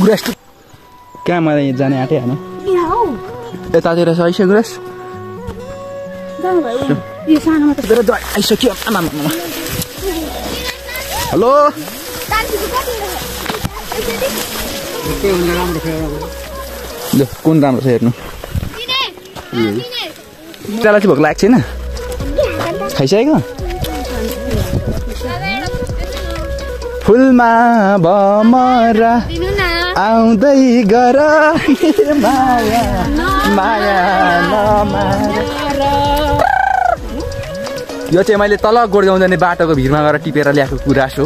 गुरास कहाँ मलाई जाने आँटे होइन यतातिर छ आइसक्यो गुरास आइसक्यो हेलो कुन राम्रो छ हेर्नु त्यसलाई चाहिँ भोक लागेको छैन खाइसकेको फुलमा भमरा आउँदै गर माया माया यो चाहिँ मैले तल गोडगाउँ जाने बाटोको भिरमा गएर टिपेर ल्याएको गुराँस हो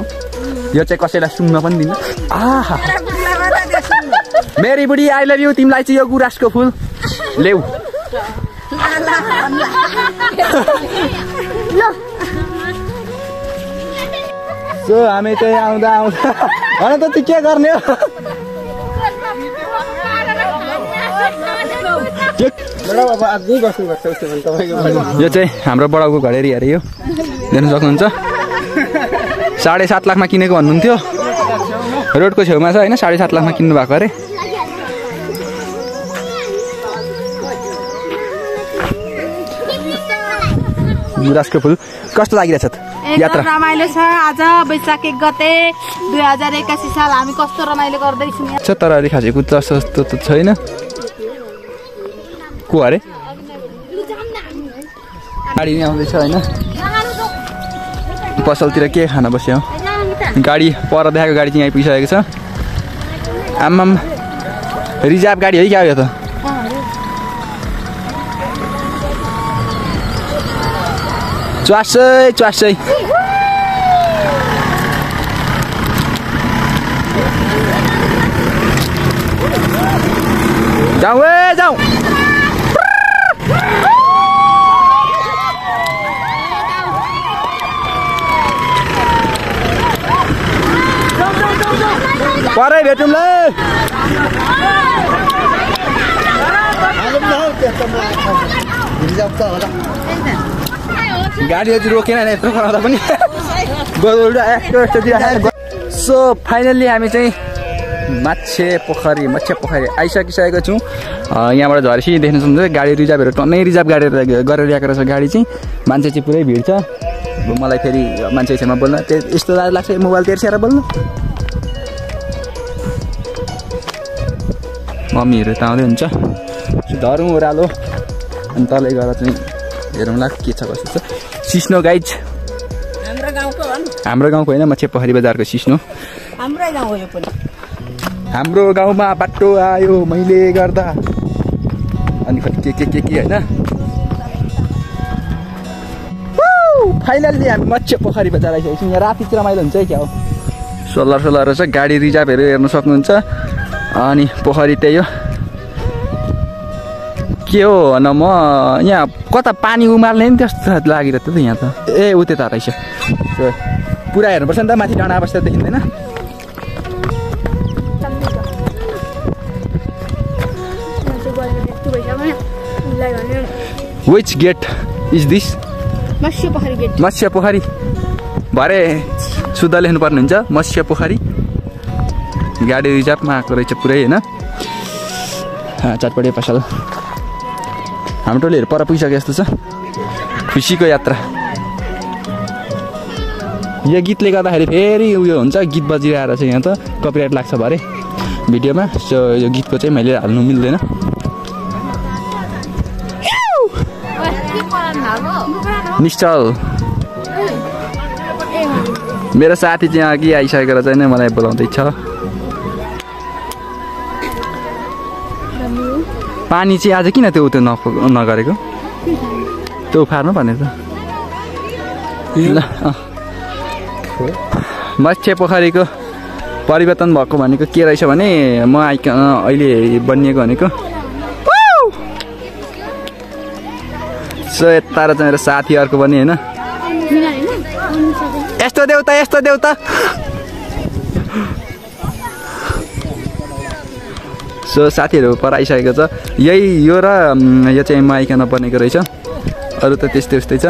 यो चाहिँ कसैलाई सुन्न पनि दिन्न आहा मेरी बुढी आई लभ यु तिमीलाई चाहिँ यो गुराँसको फुल ल्याऊ सो हामी चाहिँ आउँदा होइन त त्यो के गर्ने हो यो चाहिँ हाम्रो बडाउको घर एरिया अरे यो देख्न सक्नुहुन्छ 7.5 लाखमा किनेको भन्नुहुन्थ्यो रोडको छेउमा छ होइन 7.5 लाखमा किन्नु भएको अरे गुराँसको फुल कस्तो लागिरहेछ त यात्रा रमाइलो छ आज वैशाख 1 गते 2081 साल हामी कस्तो रमाइलो गर्दैछौँ तर अलि खासेको जस्तो त छैन को अरे गाडी नै आउँदैछ होइन पसलतिर के खान बस्यो गाडी पर देखाएको गाडी चाहिँ आइपुगिसकेको छ आम्माम रिजर्भ गाडी है क्या यो त च्वासै जाऊ जाऊ परै भेटौँला गाडीहरू रोकेन यत्रो बनाउँदा पनि सो फाइनल्ली हामी चाहिँ मत्स्य पोखरी आइसकिसकेको छौँ यहाँबाट झरेपछि देख्न सक्नुहुन्छ गाडी रिजर्भहरू टन्नै रिजर्भ गाडी गरेर ल्याएको रहेछ गाडी चाहिँ मान्छे चाहिँ पुरै भिड छ मलाई फेरि मान्छे छेउमा बोल्न यस्तो लाग्छ मोबाइल तेर्सेर बोल्नु मम्मीहरू त आउँदै हुन्छ धरौँ ओह्रालो अनि तलै गएर चाहिँ हेरौँला के छ कस्तो छ सिस्नो गाइज हाम्रो गाउँको होइन मच्छे पोखरी बजारको सिस्नो हाम्रो गाउँमा बाटो आयो मैले गर्दा अनि के होइन फाइनल्ली हामी मच्छे पोखरी बजार आइसकेको छौँ यहाँ राति चाहिँ रमाइलो हुन्छ है क्या हो सोलर रहेछ गाडी रिजर्भहरू हेर्नु सक्नुहुन्छ अनि पोखरी त्यही हो के हो न म यहाँ कता पानी उमाल्ने नि त्यस्तो लागिरहेको थियो त यहाँ त ए उ त्यता रहेछ पुरा हेर्नुपर्छ नि त माथि डाँडा अवस्था देखिँदैन विच गेट इज दिस मत्स्य पोखरी भरे शुद्ध लेख्नु पर्ने हुन्छ मत्स्य पोखरी गाडी रिजर्भमा आएको रहेछ पुरै होइन चटपटे पसल हाम्रो टोलीहरू पर पुगिसके जस्तो छ खुसीको यात्रा यो गीतले गर्दाखेरि फेरि उयो हुन्छ गीत बजिरहेको छ यहाँ त कपिराइट लाग्छ भरे भिडियोमा सो यो गीतको चाहिँ मैले हाल्नु मिल्दैन निश्चल मेरो साथी चाहिँ अघि आइसकेर चाहिँ नै मलाई बोलाउँदैछ पानी चाहिँ आज किन त्यो नगरेको त्यो उफार्नु भने त ल मत्स्य पोखरीको परिवर्तन भएको भनेको के रहेछ भने म अहिले बनिएको भनेको सो यता र चाहिँ मेरो साथीहरूको पनि होइन यस्तो देउता सो साथीहरू पर आइसकेको छ यही यो र यो चाहिँ माइकन बनेको रहेछ अरू त त्यस्तै छ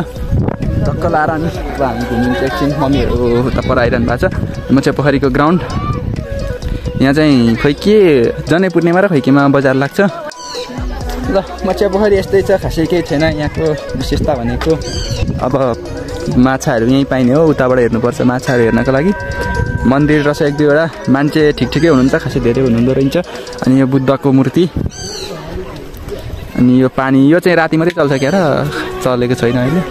टक्क लाएर अनि हामी घुम्नु एकछिन मम्मीहरू त पर आइरहनु भएको छ मच्छे पोखरीको ग्राउन्ड यहाँ चाहिँ खै के जनै पूर्णिमा र खै केमा बजार लाग्छ। ल मच्छे पोखरी यस्तै छ, खासै केही छैन यहाँको विशेषता भनेको। अब माछाहरू यहीँ पाइने हो, उताबाट हेर्नुपर्छ माछाहरू हेर्नको लागि। मन्दिर रहेछ 1-2वटा, मान्छे ठिकै हुनुहुन्छ, खासै धेरै हुनुहुँदो रहेछ। अनि यो बुद्धको मूर्ति, अनि यो पानी यो चाहिँ राति मात्रै चल्छ क्या र चलेको छैन अहिले।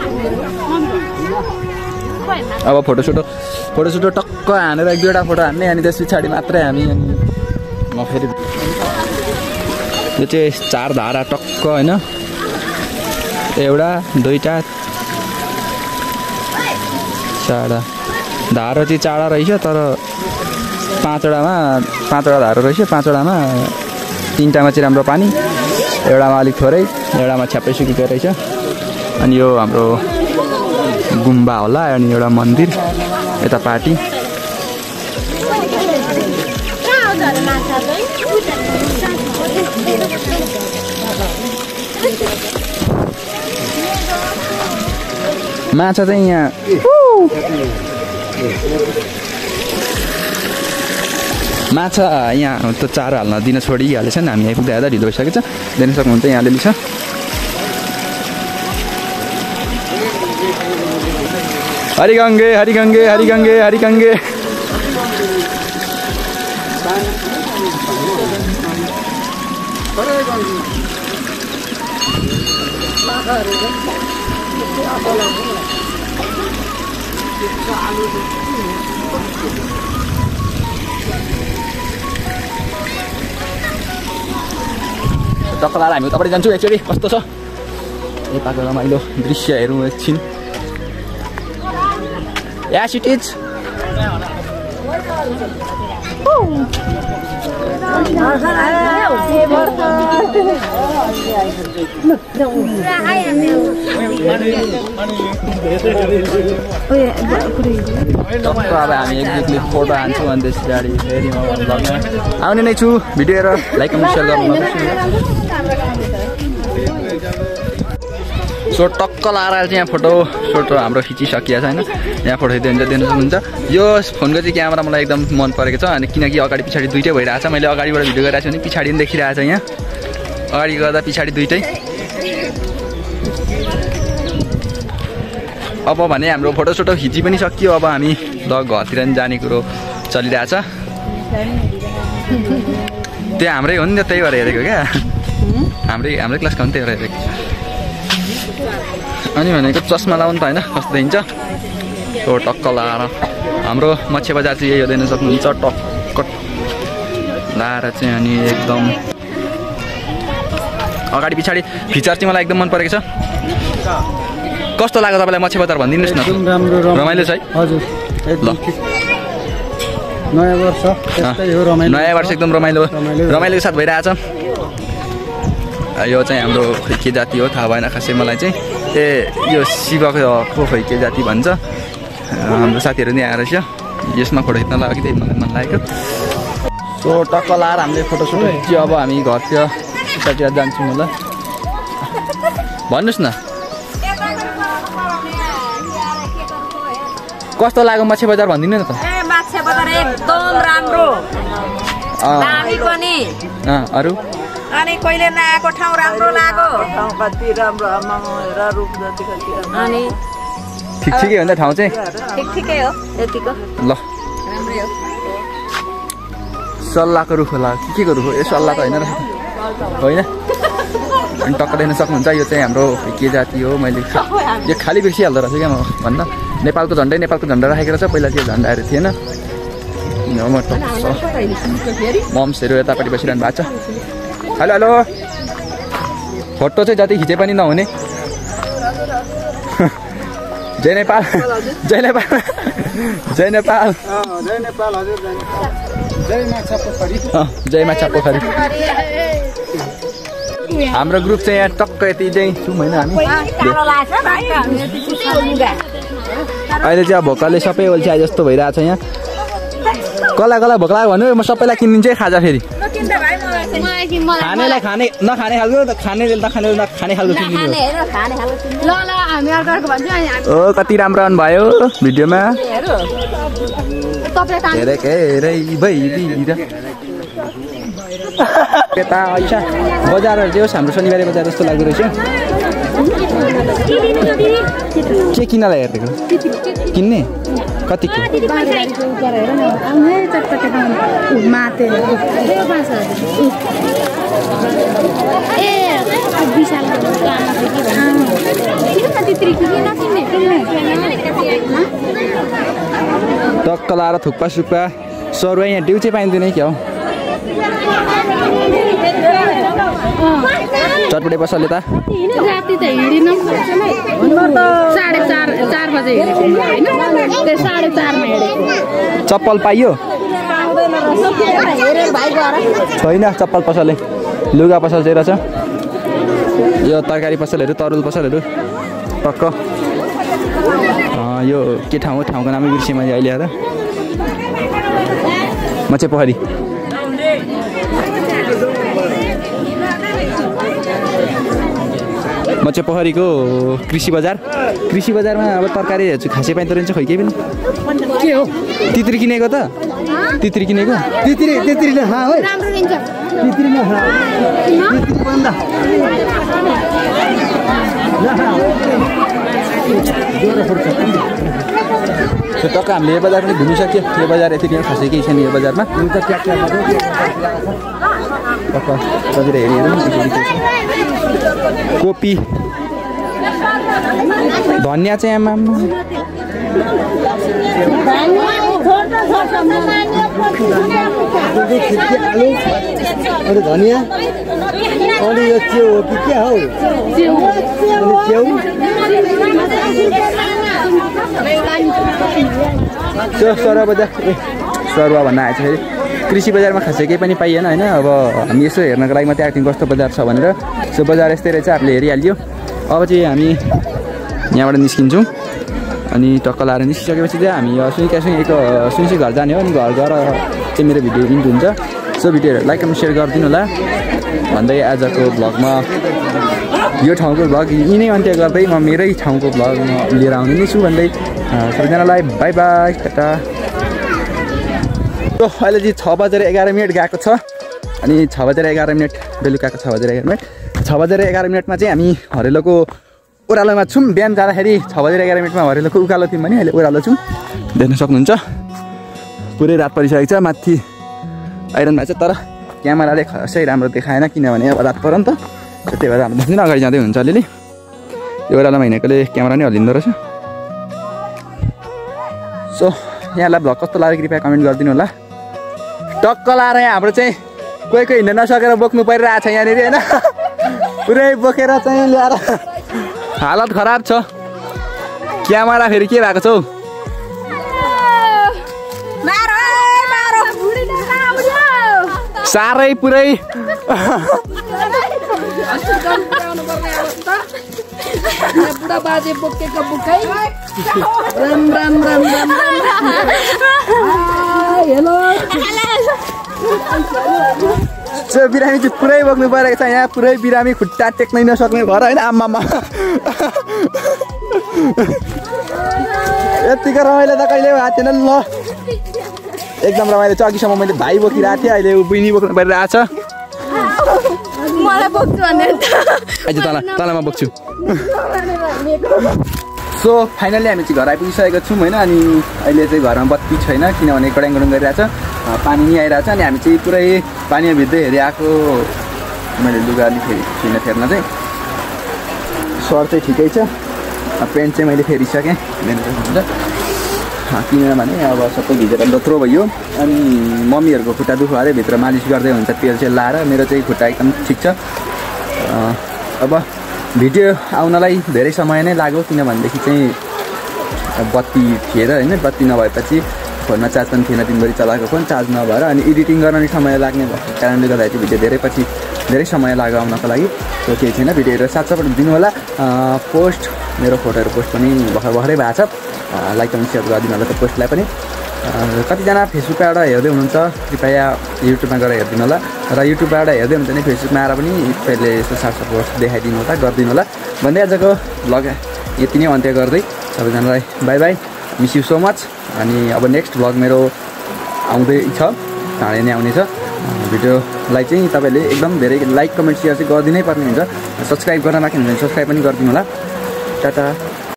अब फोटोसुटो टक्क हानेर 1-2वटा फोटो हान्ने, अनि त्यस पछाडि मात्रै हामी अनि म फेरि यो चाहिँ 4 धारा टक्क होइन, 1 2 4 धारा चाहिँ 4 रहेछ, तर 5वटा धारा रहेछ। 5वटामा 3टामा चाहिँ राम्रो पानी, 1वटामा अलिक थोरै, 1वटामा छ्याप्पै सुकेको रहेछ। अनि यो हाम्रो गुम्बा होला, अनि एउटा मन्दिर यता पार्टी। माछा चाहिँ यहाँ माछा यहाँ त चारो हाल्न दिन छोडिहालेछ नि, हामी आइपुग्दा हेर्दा ढिलो भइसकेको छ। दिन सक्नुहुन्छ यहाँ अलिअलि छ। हरिगङ्गे हरिगङ्गे हरिगङ्गे हरिगङ्गे। टक्क लाएर हामी उतापट्टि जान्छौँ एकचोटि कस्तो छ यताको रमाइलो दृश्य हेरौँ एकछिन। Yes, it is. अब हामी एकजुटले फोटो हान्छौँ अनि त्यस पछाडि फेरि म ब्लगमा आउने नै छु। भिडियो हेरेर लाइक कमेन्ट सेयर गर्नु। सो टक्क लाएर चाहिँ यहाँ फोटो हाम्रो खिचिसकिएको छ होइन। यहाँ फोटो खिच्दै देख्नु सक्नुहुन्छ। यो फोनको चाहिँ क्यामेरा मलाई एकदम मन परेको छ, अनि किनकि अगाडि पछाडि दुइटै भइरहेको छ। मैले अगाडिबाट भिडियो गरिरहेको छु भने पछाडि पनि देखिरहेको छ। यहाँ अगाडि गर्दा पछाडि दुइटै। अब भने हाम्रो फोटोसोटो खिची पनि सकियो। अब हामी ल घरतिर पनि जाने कुरो चलिरहेछ। त्यो हाम्रै हो नि त, त्यही भएर हेरेको क्या। हाम्रै क्लासको हो नि, त्यही भएर हेरेको। अनि भनेको चस्मा लाउनु त होइन कस्तो देखिन्छ। सो टक्क लाएर हाम्रो मच्छे बजार चाहिँ यही हो, देख्न सक्नुहुन्छ। टक्क लाएर चाहिँ अनि एकदम अगाडि पछाडि फिचर चाहिँ मलाई एकदम मन परेको छ। कस्तो लाग्यो तपाईँलाई मच्छे बजार भनिदिनुहोस् न। रमाइलो छ है? हजुर ल नयाँ वर्ष नयाँ वर्ष एकदम रमाइलोको साथ भइरहेछ। यो चाहिँ हाम्रो के जाति हो थाहा भएन खासै मलाई चाहिँ। यो शिवको खै के जाति भन्छ। हाम्रो साथीहरू नि आएर रहेछ। यसमा फोटो खिच्न लाग्यो त्यही मलाई मन लागेको। सो टक्क लाएर हामीले फोटोसोटो खिच्यो। अब हामी घरतिर पछाडि जान्छौँ होला। भन्नुहोस् न कस्तो लाग्यो मच्छे बजार भनिदिनु न त। मच्छे बजार एकदम राम्रो, दामी पनि। अरू अनि कहिले नआएको ठाउँ राम्रो लाग्यो। ठाउँ कति राम्रो हेर रुख जति कति अनि ठिकै हो नि त ठाउँ चाहिँ। ठिकै हो यतिको। ल राम्रै हो। सल्लाहको रुख होला के को रुख हो? यो सल्लाह त होइन र होइन। अनि टक्क देख्न सक्नुहुन्छ यो चाहिँ हाम्रो के जाति हो। मैले यो खाली बिर्सिहाल्दो रहेछ क्या म भन्दा। नेपालको झन्डा राखेको रहेछ। पहिला त्यो झन्डाहरू थिएन। मम्सहरू यतापट्टि बसिरहनु भएको छ। Hello hello. फोटो चाहिँ जति खिचे पनि नहुने। जय नेपाल जय नेपाल जय नेपाल जय नेपाल हजुर जय नेपाल। जय माछा पोखरी। जय माछा पोखरी। हाम्रो ग्रुप चाहिँ यहाँ टक्क यति चाहिँ छौँ होइन हामी। अहिले चाहिँ अब भोकले सबै ओल्छ्या जस्तो भइरहेछ यहाँ। कसलाई कसलाई भोक लाग्यो भन्नु म सबैलाई किनिदिन्छु है खाजा फेरि खानेलाई खाने नखाने खालको खानेले नखाने नखाने खालको किनिदिनु ल ल हामी अर्को भन्छु अनि हामी ओ कति राम्रो आउनु भयो भिडियोमा तपाईले धेरै यता ऐसा बजारहरू चाहिँ होस् हाम्रो शनिबारे बजार जस्तो लाग्दो रहेछ के किन्नलाई हेर्देको किन्ने कतिको टक्क लाएर थुक्पा सुक्पा 100 रुपियाँ यहाँ ड्यू चाहिँ पाइँदैन क्या हो चटपटे पसलले त राति त हिँडिन 4:30 बजे हिँडेको हैन 4:30 मा हिँडेको चप्पल पाइयो छैन चप्पल पसलले लुगा पसल चाहिँ रहेछ यो तरकारी पसलहरू तरुल पसलहरू टक्क यो के ठाउँ हो ठाउँको नामै बिर्सेँ मैले अहिले आएर मचे पोखरी मचे पोखरीको कृषि बजारमा अब तरकारीहरू चाहिँ खासै पाइँदो रहेछ खोइ केही पनि के हो तित्री किनेको त तित्री किनेको तित्रीले राम्रो लिन्छ टक्क हामीले यो बजार पनि घुमिसक्यो यो बजार यति खासै केही छैन यो बजारमा टक्क बजार हेरेर कोपी धनियाँ चाहिँ आमा धनियाँ अनि यो च्याउ हो कि क्या हो सरुवा भन्न आएछ फेरि कृषि बजारमा खासै केही पनि पाइएन होइन अब हामी यसो हेर्नको लागि मात्रै आएको कस्तो बजार छ भनेर सो बजार यस्तै रहेछ हामीले हेरिहाल्यो अब चाहिँ हामी यहाँबाट निस्किन्छौँ अनि टक्क लाएर निस्किसकेपछि चाहिँ हामी सुनसी घर जाने हो अनि घर गएर चाहिँ मेरो भिडियो इन्ड हुन्छ सो भिडियोहरू लाइक एन्ड सेयर गरिदिनु होला भन्दै आजको भ्लगमा यो ठाउँको भ्लग यिनै अन्त्य गर्दै म मेरै ठाउँको भ्लग लिएर आउने नै छु भन्दै सबैजनालाई बाई बाई टाटा अहिले चाहिँ 6:11 गएको छ अनि 6:11 बेलुकाको 6:11 6:11 चाहिँ हामी हरेलोको ओह्रालोमा छौँ बिहान जाँदाखेरि 6:11 हरेलोको उकालो थियौँ भने अहिले ओह्रालो छौँ देख्न सक्नुहुन्छ पुरै रात परिसकेको छ माथि आइरन भएको छ तर क्यामेराले खासै राम्रो देखाएन किनभने अब रात पर्यो नि त त्यही भएर हाम्रो दिन अगाडि जाँदै हुन्छ अलिअलि यो ओह्रालोमा हिँडेकोले क्यामेरा नै हल्लिँदो रहेछ सो यहाँलाई भ्लग कस्तो लाग्यो कृपया कमेन्ट गरिदिनु होला टक्क लाएर यहाँ हाम्रो चाहिँ कोही हिँड्न नसकेर बोक्नु परिरहेको छ यहाँनिर होइन पुरै बोकेर चाहिँ ल्याएर हालत खराब छ क्यामेरा फेरि के भएको छ हौ साह्रै पुरै बुढा बाजे बोकेको बुकै राम हेलो बिरामी चाहिँ पुरै बोक्नु परेको छ यहाँ पुरै बिरामी खुट्टा टेक्नै नसक्ने भएर होइन आम्मामा यतिको रमाइलो त कहिले भएको थिएन ल एकदम रमाइलो छ अघिसम्म मैले भाइ बोकिरहेको थिएँ अहिले बहिनी बोक्नु परिरहेको छ मलाई बोक्छु भने अहिले तँलाई म बोक्छु सो फाइनली हामी चाहिँ घर आइपुगिसकेको छौँ होइन अनि अहिले चाहिँ घरमा बत्ती छैन किनभने गडाङ गरिरहेछ पानी नि आइरहेछ अनि हामी चाहिँ पुरै पानीमा भिज्दै हेरि आएको मैले लुगा अलिक छुइनँ फेर्न चाहिँ सर्ट चाहिँ ठिकै छ पेन्ट चाहिँ मैले फेरिसकेँ किनभने अब सबै भिजेर लोत्रो भयो अनि मम्मीहरूको खुट्टा दुख्यो अरे भित्र मालिस गर्दै हुन्छ तेल सेल लाएर मेरो चाहिँ खुट्टा एकदम ठिक छ अब भिडियो आउनलाई धेरै समय नै लाग्यो किनभनेदेखि चाहिँ बत्ती थिएन होइन बत्ती नभएपछि फोनमा चार्ज पनि थिएन दिनभरि चलाएको फोन चार्ज नभएर अनि एडिटिङ गर्न नि समय लाग्ने भएको कारणले गर्दाखेरि भिडियो धेरै समय लाग्यो आउनको लागि त्यो केही छैन भिडियोहरू साथसाथ दिनु होला पोस्ट मेरो फोटोहरू पोस्ट पनि भर्खरै भएको छ लाइक अनि सेयर गरिदिनु होला त्यो पोस्टलाई पनि कतिजना फेसबुकबाट हेर्दै हुनुहुन्छ कृपया युट्युबमा गएर हेरिदिनु होला र युट्युबबाट हेर्दै हुनुहुन्छ भने फेसबुकमा आएर पनि पहिले यसो साथसाथ देखाइदिनु होला गरिदिनु होला भन्दै आजको भ्लग यति नै अन्त्य गर्दै सबैजनालाई by by miss you so much अनि अब नेक्स्ट भ्लग मेरो आउँदैछ चाँडै नै आउनेछ भिडियोलाई चाहिँ तपाईँले एकदम धेरै लाइक कमेन्ट सेयर चाहिँ गरिदिनै पर्ने हुन्छ सब्सक्राइब गर्न बाँकी हुन्छ भने सब्सक्राइब पनि गरिदिनु होला टाटा